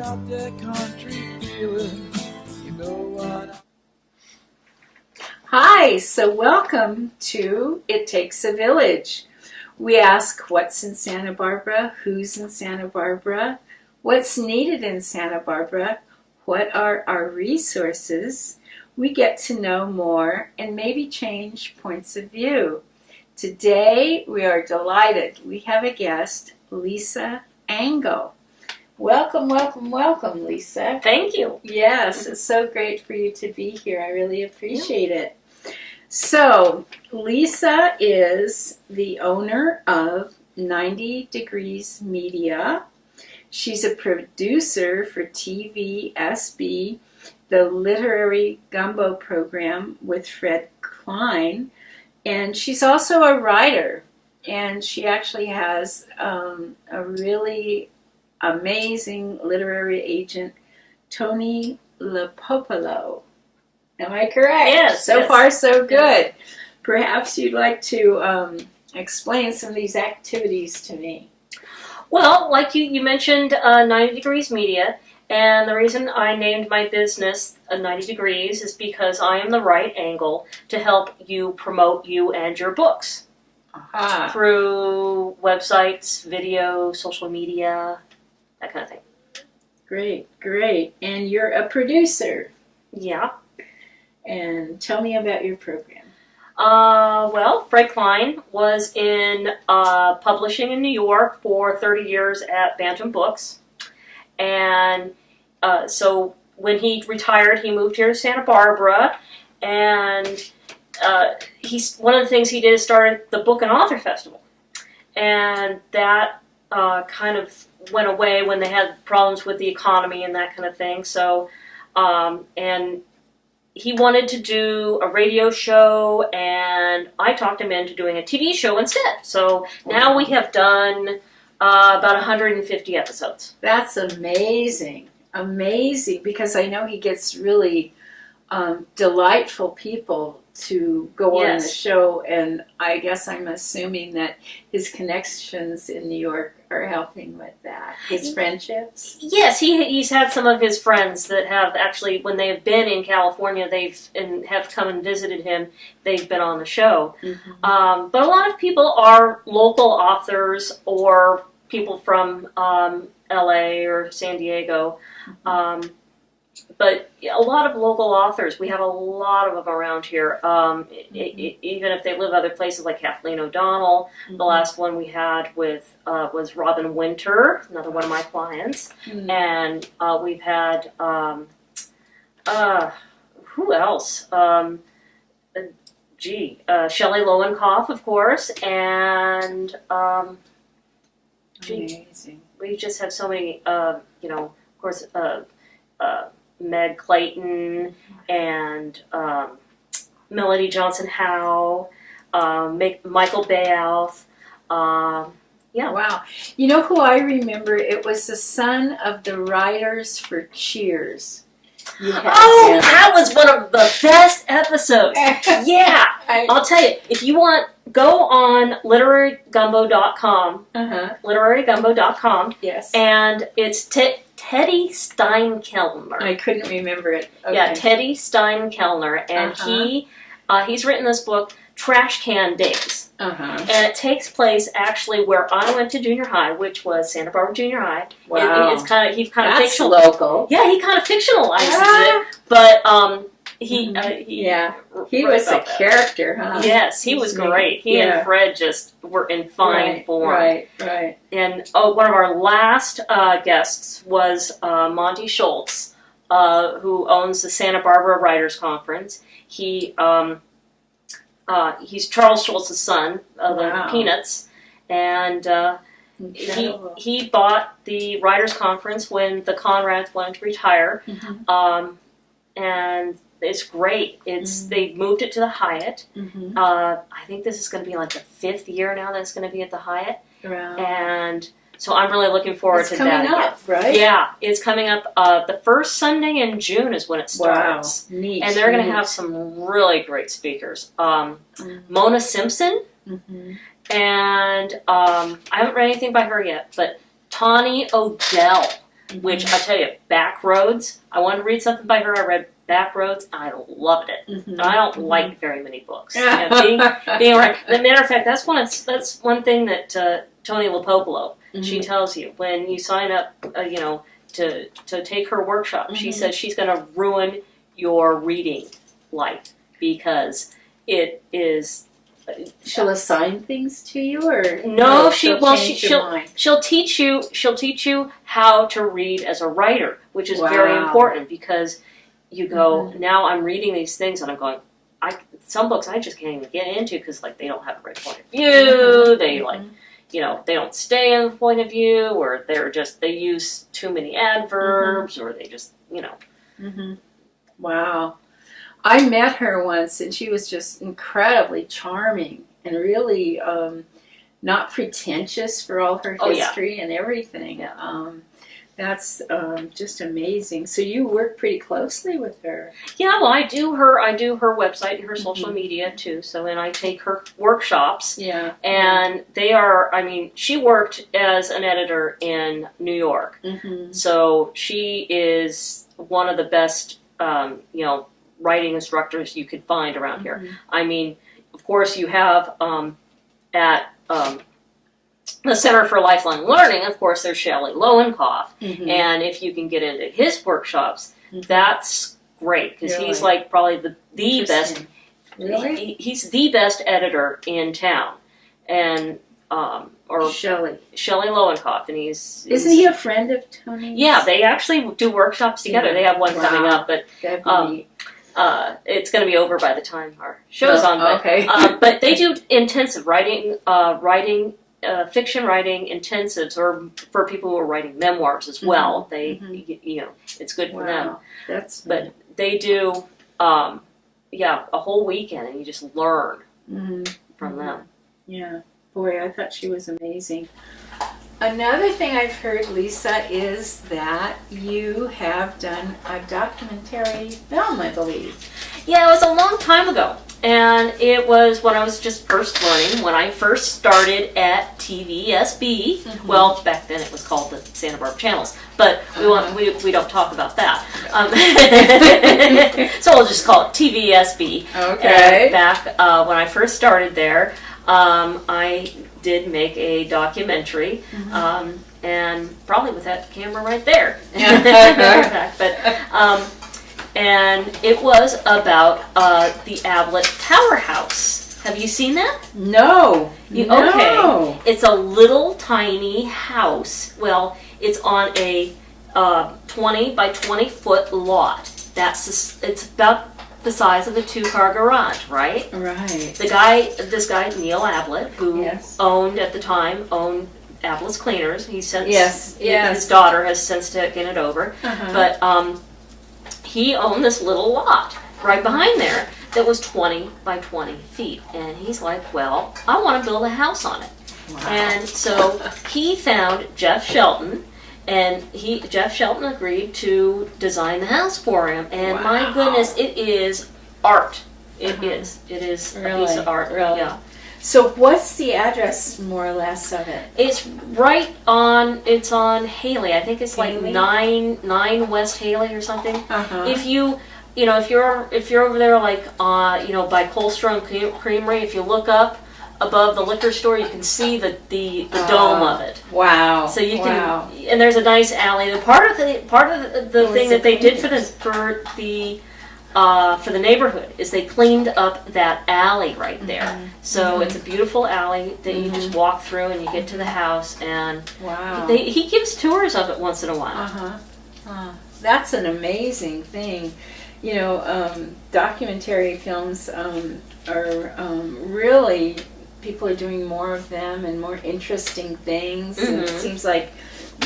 out that country feeling. You know what? Hi, so welcome to It Takes a Village. We ask what's in Santa Barbara, who's in Santa Barbara, what's needed in Santa Barbara, what are our resources. We get to know more and maybe change points of view. Today we are delighted. We have a guest, Lisa Angle. Welcome, welcome, welcome, Lisa. Thank you. Yes, it's so great for you to be here. I really appreciate it. So, Lisa is the owner of 90 Degrees Media. She's a producer for TVSB, the Literary Gumbo program with Fred Klein, and she's also a writer. And she actually has a really amazing literary agent, Tony LaPopolo. Am I correct? Yes. So yes. far, so good. Perhaps you'd like to explain some of these activities to me. Well, like you mentioned 90 Degrees Media, and the reason I named my business 90 Degrees is because I am the right angle to help you promote you and your books. Aha. Through websites, video, social media, that kind of thing. Great, great. And you're a producer. Yeah. And tell me about your program. Well, Fred Klein was in publishing in New York for 30 years at Bantam Books. And so when he retired, he moved here to Santa Barbara. And one of the things he did is started the Book and Author Festival. And that kind of went away when they had problems with the economy and that kind of thing. So, and he wanted to do a radio show, and I talked him into doing a TV show instead. So now we have done about 150 episodes. That's amazing. Amazing, because I know he gets really delightful people to go on the show, and I guess I'm assuming that his connections in New York are helping with that. His friendships? Yes, he's had some of his friends that have actually, when they have been in California, have come and visited him. They've been on the show. Mm-hmm. But a lot of people are local authors or people from LA or San Diego. Mm-hmm. But a lot of local authors, we have a lot of them around here, even if they live other places like Kathleen O'Donnell. Mm-hmm. The last one we had was Robin Winter, another one of my clients. Mm-hmm. And we've had, who else? Shelley Lowenkoff, of course, and amazing. We just have so many, of course, Meg Clayton and Melody Johnson Howe, Michael Bayoff. Yeah. Wow. You know who I remember? It was the son of the writers for Cheers. That was one of the best episodes. Yeah. I'll tell you, if you want, go on literarygumbo.com. Literarygumbo.com. Yes. And it's Teddy Steinkellner. I couldn't remember it. Okay. Yeah, Teddy Steinkellner. And he's written this book, Trash Can Days. And it takes place actually where I went to junior high, which was Santa Barbara Junior High. Wow. He's kind of That's local. Yeah, he kind of fictionalizes it, but he was a character, huh? Yes, he was great. He and Fred just were in fine form. Right. And one of our last guests was Monty Schultz, who owns the Santa Barbara Writers Conference. He's Charles Schultz's son of the Peanuts, and he bought the Writers Conference when the Conrads wanted to retire, and it's great. They moved it to the Hyatt. I think this is going to be like the 5th year now that it's going to be at the Hyatt, and so I'm really looking forward to that. It's coming up, right? Yeah, it's coming up. The first Sunday in June is when it starts. Wow, neat. And they're going to have some really great speakers. Mona Simpson, and I haven't read anything by her yet, but Tawny O'Dell which I tell you, Backroads. I wanted to read something by her. I read Backroads. I loved it. And I don't like very many books. Being right. As a matter of fact, that's one thing that Tony LaPopolo, she tells you when you sign up, to take her workshop. She says she's going to ruin your reading life because it is. She'll assign things to you, or no? She'll teach you how to read as a writer, which is very important because you go now. I'm reading these things and I'm going. Some books I just can't even get into because they don't have a right point of view. They they don't stay in the point of view, or they use too many adverbs, or they just Wow. I met her once, and she was just incredibly charming and really not pretentious for all her history and everything. Yeah. That's just amazing. So you work pretty closely with her. Yeah, well, I do her website and her social media too. So, and I take her workshops. Yeah. And they are. I mean, she worked as an editor in New York. So she is one of the best, writing instructors you could find around here. I mean, of course, you have at the Center for Lifelong Learning, of course, there's Shelley Lowenkoff. And if you can get into his workshops, that's great because he's probably the best. Really? He's the best editor in town. And or Shelley Lowenkoff, and he's isn't he a friend of Tony's? Yeah, they actually do workshops together. They have one coming up, but it's going to be over by the time our show's on. But, okay. But they do intensive writing, fiction writing intensives, or for people who are writing memoirs as well. They, it's good for them. But they do, a whole weekend, and you just learn from them. Yeah. Boy, I thought she was amazing. Another thing I've heard, Lisa, is that you have done a documentary film, I believe. Yeah, it was a long time ago. And it was when I was just first learning, when I first started at TVSB. Well, back then it was called the Santa Barbara Channels, but we don't talk about that. So we'll just call it TVSB. Okay. And back when I first started there, I did make a documentary, and probably with that camera right there. But and it was about the Ablett Tower House. Have you seen that? No. Okay. It's a little tiny house. Well, it's on a 20 by 20 foot lot. It's about the size of a 2-car garage, right? Right. This guy Neil Ablett, who owned Ablett's Cleaners. He's since his daughter has since taken it over, but he owned this little lot right behind there that was 20 by 20 feet, and he's like, well, I want to build a house on it. Wow. And so he found Jeff Shelton. And Jeff Shelton agreed to design the house for him. And my goodness, it is art. It is. It is a piece of art. Really? Yeah. So what's the address, more or less, of it? It's it's on Haley. I think it's like 9 West Haley or something. If if you're over there by Colstrom Creamery, if you look up above the liquor store, you can see the dome of it. Wow! So you can, and there's a nice alley. The part of the thing that they did for the neighborhood is they cleaned up that alley right there. So it's a beautiful alley that you just walk through and you get to the house. And he gives tours of it once in a while. That's an amazing thing. Documentary films are really. People are doing more of them and more interesting things. And it seems like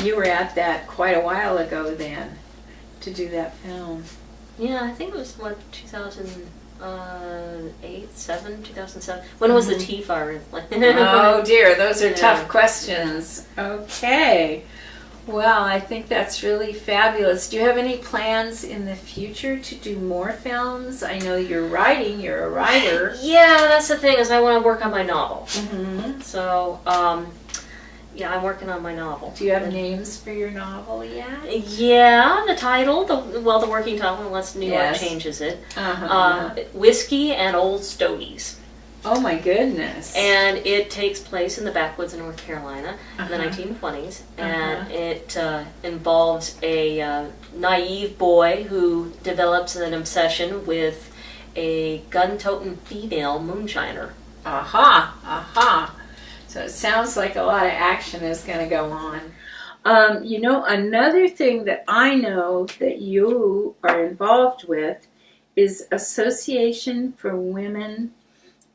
you were at that quite a while ago then to do that film. Yeah, I think it was 2007. When was the tea fire? Oh dear, those are tough questions. Okay. Well, I think that's really fabulous. Do you have any plans in the future to do more films? I know you're a writer. Yeah, that's the thing, is I want to work on my novel. So, I'm working on my novel. Do you have names for your novel yet? Yeah, the title, the working title, unless New York Yes. changes it. Uh-huh. Whiskey and Old Stogies. Oh my goodness. And it takes place in the backwoods of North Carolina in the Uh-huh. 1920s. And it involves a naive boy who develops an obsession with a gun-toting female moonshiner. Aha, aha. So it sounds like a lot of action is going to go on. Another thing that I know that you are involved with is Association for Women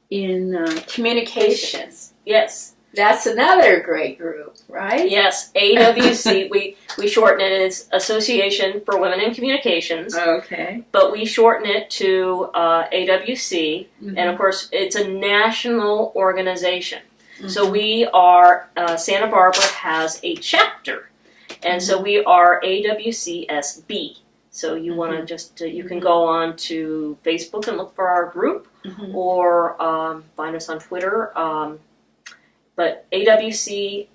in Communications. Yes. That's another great group, right? Yes, AWC, we shorten it as Association for Women in Communications, Okay. but we shorten it to AWC, Mhm. and of course it's a national organization. Mhm. So we are, Santa Barbara has a chapter, and so we are AWCSB. So you want to just, you can go on to Facebook and look for our group, Mhm. or find us on Twitter, but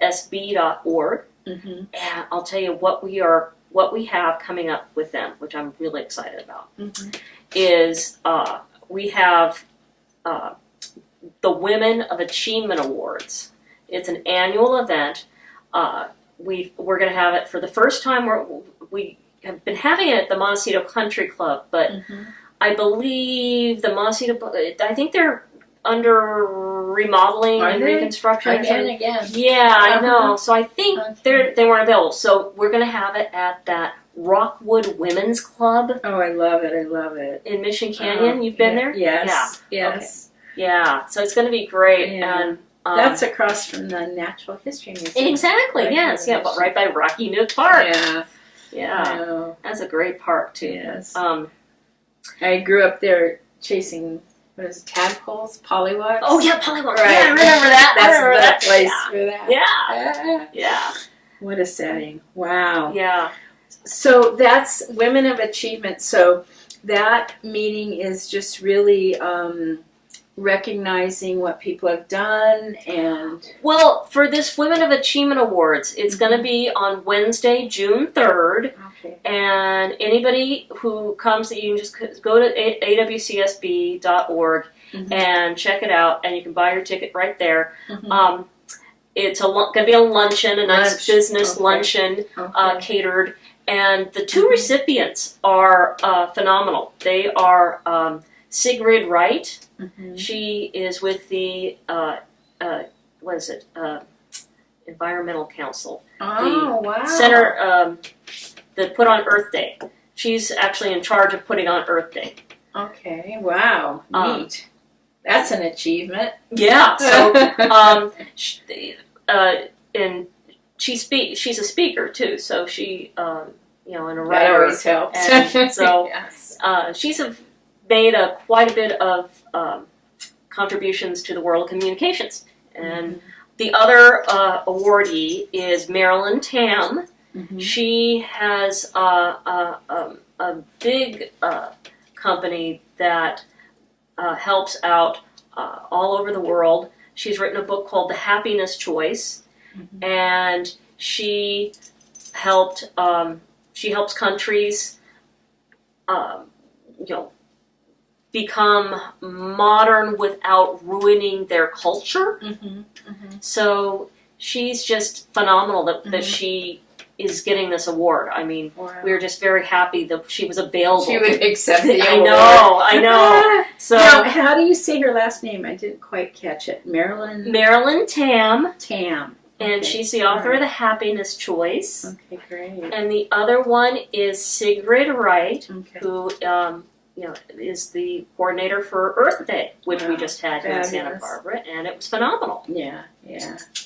awcsb.org. Mhm. And I'll tell you what we have coming up with them, which I'm really excited about, Mhm. is we have the Women of Achievement Awards. It's an annual event. We're going to have it for the first time. We have been having it at the Montecito Country Club, but Mhm. I believe the Montecito, I think they're under remodeling and they? reconstruction. Again. Yeah, I Uh-huh. know. So I think Okay. they weren't available. So we're going to have it at that Rockwood Women's Club Oh, I love it. I love it. in Mission Canyon. You've been there? Yes. Yeah. Yes. Yeah. So it's going to be great. Yeah. And That's across from the Natural History Museum. exactly. Right, Yes. Yeah. But Mission. right by Rocky Nook Park. Yeah. Yeah. I know. That's a great park too. Yes. I I grew up there chasing, what is it, tadpoles, pollywogs? Oh yeah, Pollywog. Right. Yeah, I remember that. That's I remember the that place Yeah. for that. Yeah. Yeah. What a setting. Wow. Yeah. So that's Women of Achievement. So that meeting is just really recognizing what people have done and... Well, for this Women of Achievement Awards, it's going to be on Wednesday, June 3rd. Okay. And anybody who comes, you can just go to awcsb.org Mhm. and check it out, and you can buy your ticket right there. Mhm. It's going to be a luncheon, a nice Lunch. business Okay. luncheon, Okay. catered. And the two Mhm. recipients are phenomenal. They are Sigrid Wright. Mhm. She is with the what is it? Environmental Council. Oh, wow. Center that put on Earth Day. She's actually in charge of putting on Earth Day. Okay, wow. Neat. That's an achievement. Yeah. So and she's a speaker too. So she and a That writer. always helps. And so yes. she's made quite a bit of contributions to the world of communications. And the other awardee is Marilyn Tam. Mhm. She has a big company that helps out all over the world. She's written a book called The Happiness Choice, and she helps countries, become modern without ruining their culture. Mhm. Mhm. So she's just phenomenal that she is getting this award. I mean, Wow. we're just very happy that she was available. She would accept the award. I know. So Now, how do you say her last name? I didn't quite catch it. Marilyn Marilyn Tam, Tam. and Okay. she's the author of The Happiness Choice. Okay, great. And the other one is Sigrid Wright, Okay. who is the coordinator for Earth Day, which we Wow. just had here in Santa Fabulous. Barbara, and it was phenomenal. Yeah,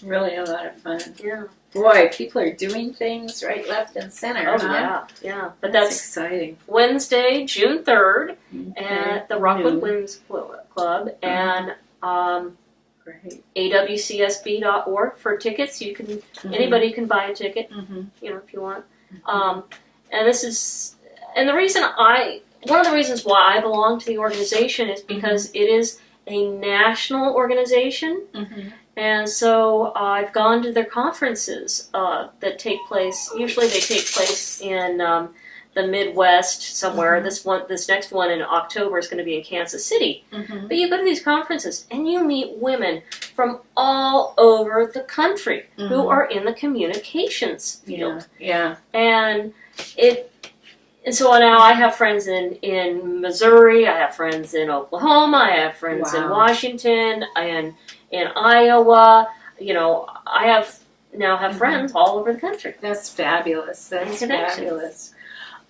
really a lot of fun. Yeah. Boy, people are doing things right, left, and center. Oh huh? yeah. But That's that's exciting. Wednesday, June 3rd, Okay. at the Rockwood Noon. Women's Club, and Great. awcsb.org for tickets. You can anybody can buy a ticket, Mhm. if you want. And this is, and one of the reasons why I belong to the organization is because it is a national organization, Mhm. And so I've gone to their conferences that take place. Usually, they take place in the Midwest somewhere. This next one in October is going to be in Kansas City. But you go to these conferences and you meet women from all over the country who are in the communications field. Yeah. And so now I have friends in Missouri. I have friends in Oklahoma. I have friends in Washington and in Iowa. I now have friends all over the country. That's fabulous. That's fabulous.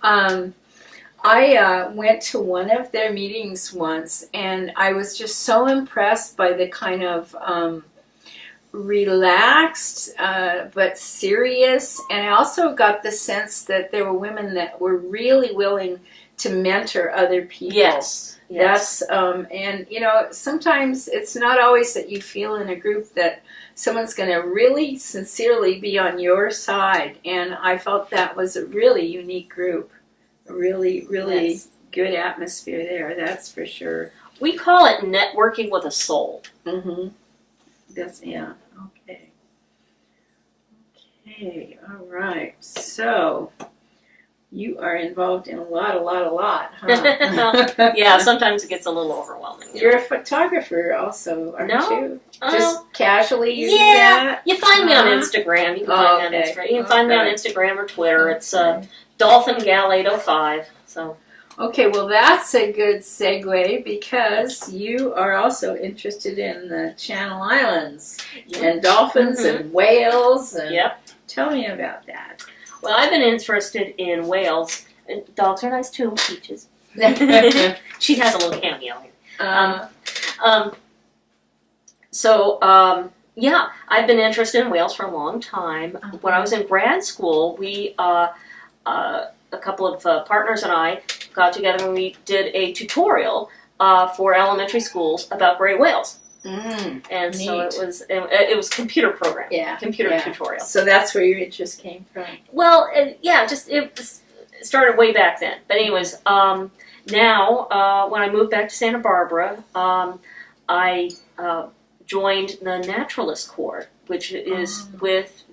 I went to one of their meetings once, and I was just so impressed by the kind of relaxed but serious, and I also got the sense that there were women that were really willing to mentor other people. Yes. That's and sometimes it's not always that you feel in a group that someone's going to really sincerely be on your side, and I felt that was a really unique group, a really good atmosphere there. That's for sure. We call it networking with a soul. That's okay. Okay, all right. So you are involved in a lot, huh? Yeah, sometimes it gets a little overwhelming. You're a photographer also, aren't you? Just casually using yeah, that? you find me on Instagram. You can find me on Instagram. You can find me on Instagram or Twitter. It's Dolphin Gal 805. So. Okay, well that's a good segue because you are also interested in the Channel Islands and dolphins and whales. And tell me about that. Well, I've been interested in whales. Dogs are nice too, Peaches. She has a little cameo here. I've been interested in whales for a long time. When I was in grad school, we, a couple of partners and I, got together and we did a tutorial for elementary schools about gray whales. And so it was computer program, computer tutorial. So that's where your interest came from. Well, it started way back then. But anyways, now when I moved back to Santa Barbara, I joined the Naturalist Corps, which is with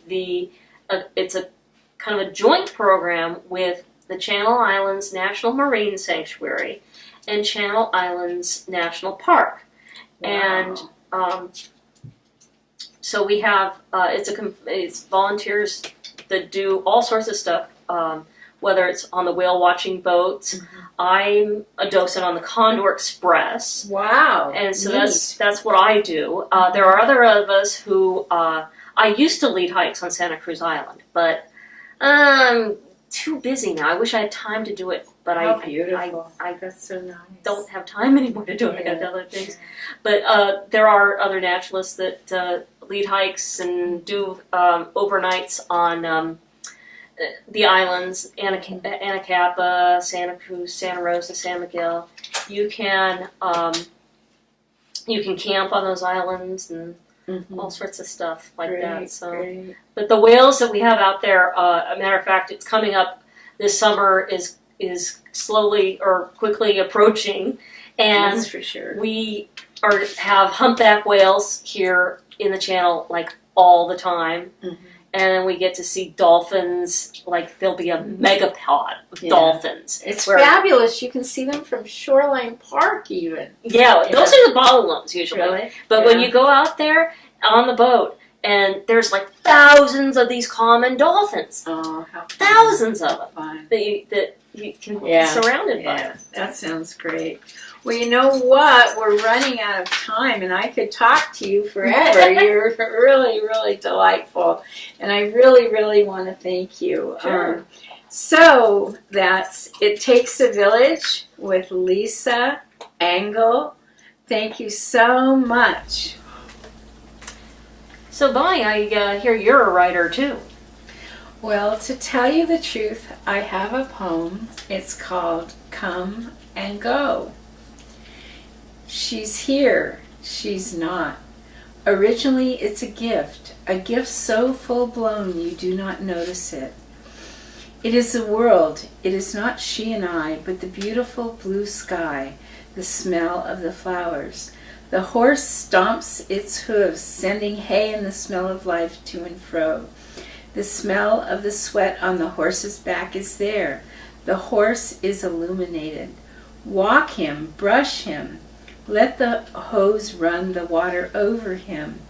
it's a kind of a joint program with the Channel Islands National Marine Sanctuary and Channel Islands National Park. And so we have it's volunteers that do all sorts of stuff, whether it's on the whale watching boats. I'm a docent on the Condor Express. Wow! And so that's what I do. There are other of us who I used to lead hikes on Santa Cruz Island, but I'm too busy now. I wish I had time to do it. But I that's so nice. Don't have time anymore to do it. I got other things. But there are other naturalists that lead hikes and do overnights on the islands, Anacapa, Santa Cruz, Santa Rosa, San Miguel. You can camp on those islands and all sorts of stuff like that. So, but the whales that we have out there, a matter of fact, it's coming up this summer is slowly or quickly approaching, and that's for sure. We have humpback whales here in the channel like all the time, and then we get to see dolphins. Like there'll be a megapod of dolphins. It's fabulous. You can see them from Shoreline Park even. Yeah, those are the bottlenose usually. Really? But when you go out there on the boat, and there's like thousands of these common dolphins. Oh, how fun. Thousands of them fun. that you can be surrounded by. That sounds great. Well, you know what? We're running out of time, and I could talk to you forever. You're really delightful, and I really want to thank you. Sure. So that's It Takes a Village with Lisa Angle. Thank you so much. So, Bonnie, I hear you're a writer too. Well, to tell you the truth, I have a poem. It's called Come and Go. She's here, she's not. Originally, it's a gift so full-blown you do not notice it. It is the world. It is not she and I, but the beautiful blue sky, the smell of the flowers, The horse stomps its hooves, sending hay and the smell of life to and fro. The smell of the sweat on the horse's back is there. The horse is illuminated. Walk him, brush him. Let the hose run the water over him.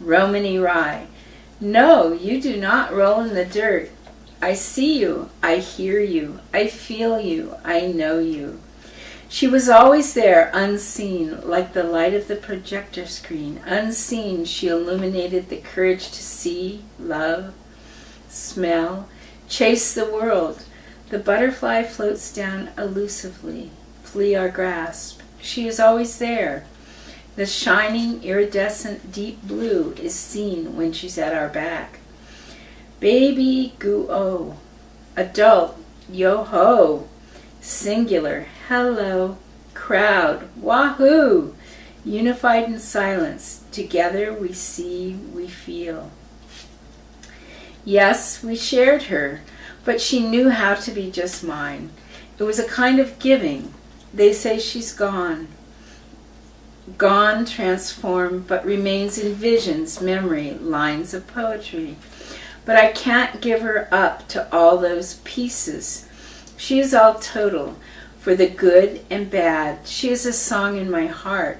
Romany Rye. No, you do not roll in the dirt. I see you, I hear you, I feel you, I know you. She was always there, unseen, like the light of the projector screen. Unseen, she illuminated the courage to see, love, smell, chase the world. The butterfly floats down elusively, flee our grasp. She is always there. The shining, iridescent deep blue is seen when she's at our back. Baby goo-oh. Adult, yo-ho. Singular, hello. Crowd, wahoo. Unified in silence, together we see, we feel. Yes, we shared her, but she knew how to be just mine. It was a kind of giving. They say she's gone. Gone, transformed, but remains in visions, memory, lines of poetry. But I can't give her up to all those pieces. She is all total, for the good and bad. She is a song in my heart.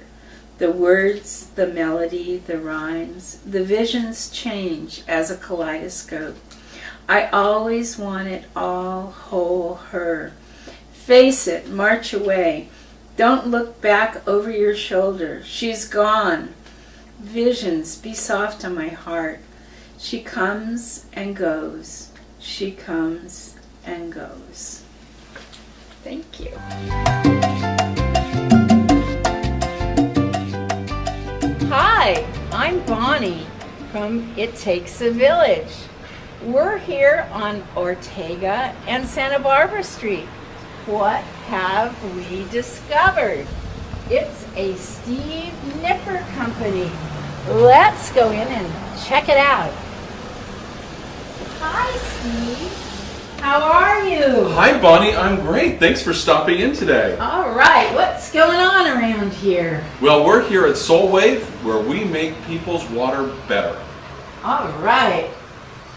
The words, the melody, the rhymes, the visions change as a kaleidoscope. I always want it all, whole her. Face it, march away. Don't look back over your shoulder. She's gone. Visions, be soft on my heart. She comes and goes. She comes and goes. Thank you. Hi, I'm Bonnie from It Takes a Village. We're here on Ortega and Santa Barbara Street. What have we discovered? It's a Steve Nipper company. Let's go in and check it out. Hi, Steve. How are you? Hi, Bonnie. I'm great. Thanks for stopping in today. All right. What's going on around here? Well, we're here at Soul Wave, where we make people's water better. All right.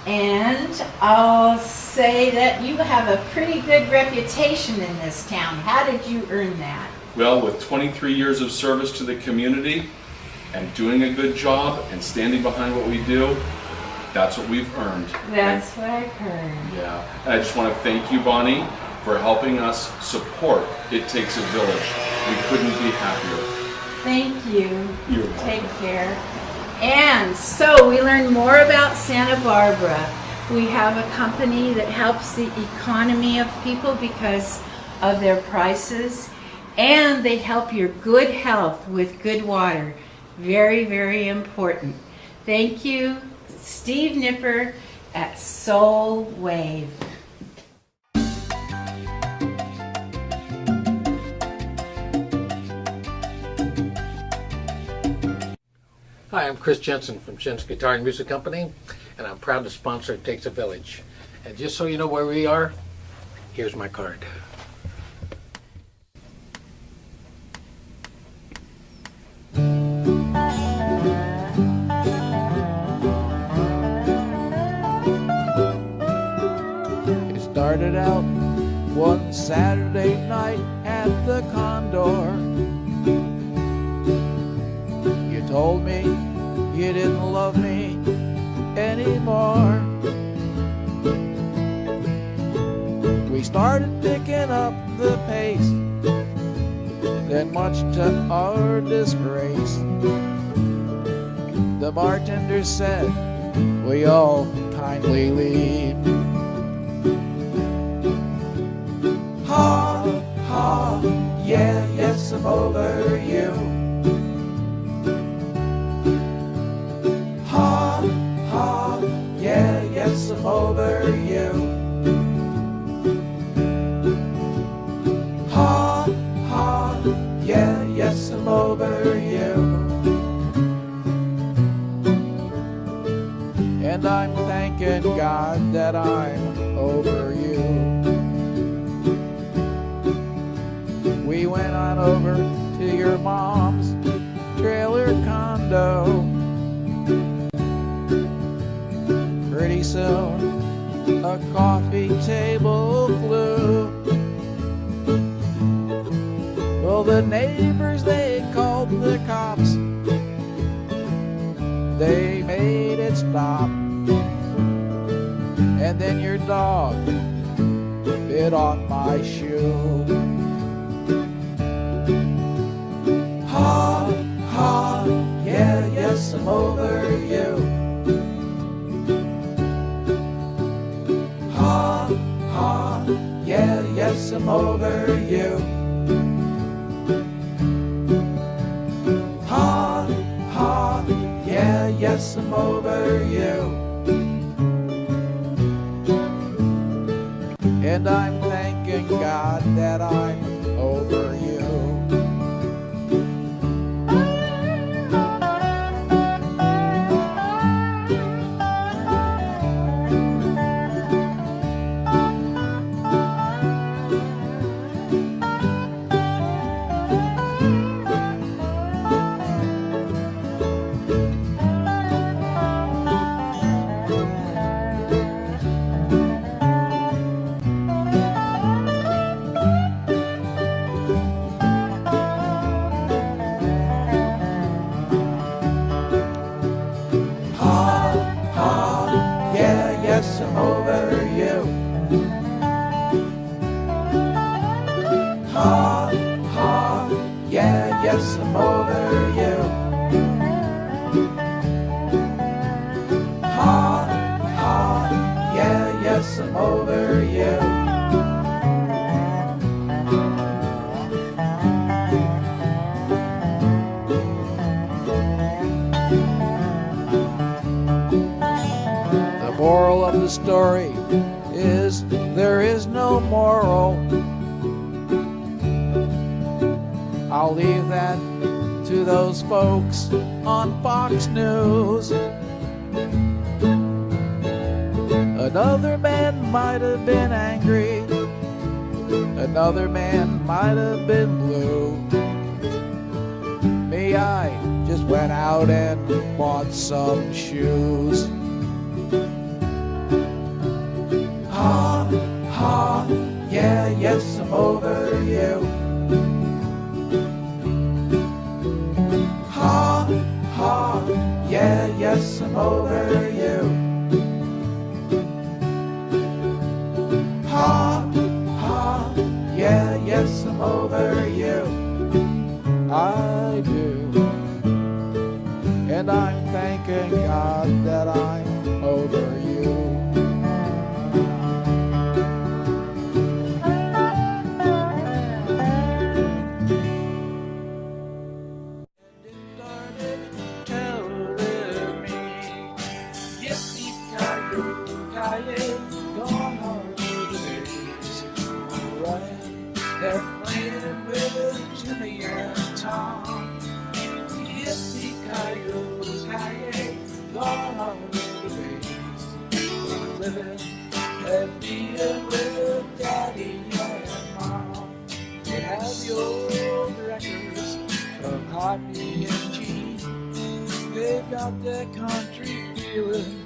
And I'll say that you have a pretty good reputation in this town. How did you earn that? Well, with 23 years of service to the community and doing a good job and standing behind what we do, that's what we've earned. That's what I heard. Yeah. And I just want to thank you, Bonnie, for helping us support It Takes a Village. We couldn't be happier. Thank you. You're welcome. Take care. And so we learned more about Santa Barbara. We have a company that helps the economy of people because of their prices, and they help your good health with good water. Very, very important. Thank you, Steve Nipper at Soul Wave. Hi, I'm Chris Jensen from Jen's Guitar and Music Company, and I'm proud to sponsor It Takes a Village. And just so you know where we are, here's my card. It started out one Saturday night at the Condor. You told me you didn't love me anymore. We started picking up the pace, then much to our disgrace, the bartender said, "Will you all kindly leave?" Ha, ha, yeah, yes, I'm over you. Ha, ha, yeah, yes, I'm over you. Ha, ha, yeah, yes, I'm over you. And I'm thanking God that I'm over you. We went on over to your mom's trailer window. Pretty soon, a coffee table flew. Well, the neighbors, they called the cops. They made it stop. And then your dog bit on my shoe. Ha, ha, yeah, yes, I'm over you. Ha, ha, yeah, yes, I'm over you. Ha, ha, yeah, yes, I'm over you. And I'm thanking God that I'm over you. Yes, I'm over you. Ha, ha, yeah, yes, I'm over you. Ha, ha, yeah, yes, I'm over you. The moral of the story is there is no moral. I'll leave that to those folks on Fox News. Another man might have been angry. Another man might have been blue. Me, I just went out and bought some shoes. Ha, ha, yeah, yes, I'm over you. Ha, ha, yeah, yes, I'm over you. Ha, ha, yeah, yes, I'm over you. I do. And I'm thanking God that I'm over you. They're playing with Jimmy and Tom. Yippee-ki-yo-ki-yay, gone home with the babies. Living and being with Daddy and Mom. They have the old records of Hoppy and G. They've got that country feeling